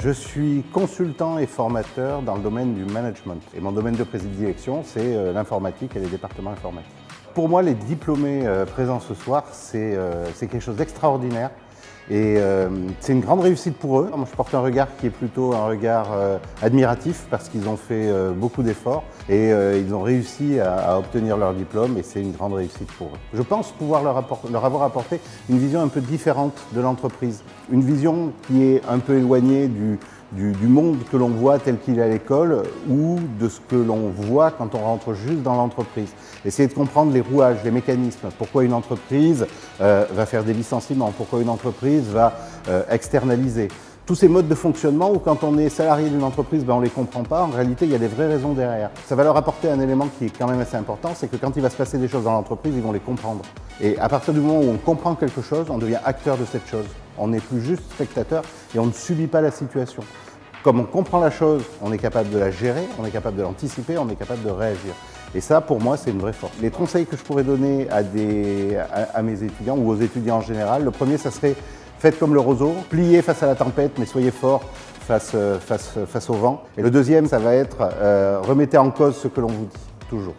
Je suis consultant et formateur dans le domaine du management. Et mon domaine de prédilection, c'est l'informatique et les départements informatiques. Pour moi, les diplômés présents ce soir, c'est quelque chose d'extraordinaire. Et c'est une grande réussite pour eux. Moi, je porte un regard qui est plutôt un regard admiratif parce qu'ils ont fait beaucoup d'efforts et ils ont réussi à obtenir leur diplôme et c'est une grande réussite pour eux. Je pense pouvoir leur avoir apporté une vision un peu différente de l'entreprise. Une vision qui est un peu éloignée du monde que l'on voit tel qu'il est à l'école ou de ce que l'on voit quand on rentre juste dans l'entreprise. Essayer de comprendre les rouages, les mécanismes, pourquoi une entreprise va faire des licenciements, pourquoi une entreprise va externaliser. Tous ces modes de fonctionnement où quand on est salarié d'une entreprise, on ne les comprend pas, en réalité il y a des vraies raisons derrière. Ça va leur apporter un élément qui est quand même assez important, c'est que quand il va se passer des choses dans l'entreprise, ils vont les comprendre. Et à partir du moment où on comprend quelque chose, on devient acteur de cette chose. On n'est plus juste spectateur et on ne subit pas la situation. Comme on comprend la chose, on est capable de la gérer, on est capable de l'anticiper, on est capable de réagir. Et ça, pour moi, c'est une vraie force. Les conseils que je pourrais donner à mes étudiants ou aux étudiants en général, le premier, ça serait faites comme le roseau, pliez face à la tempête, mais soyez forts face au vent. Et le deuxième, ça va être remettez en cause ce que l'on vous dit, toujours.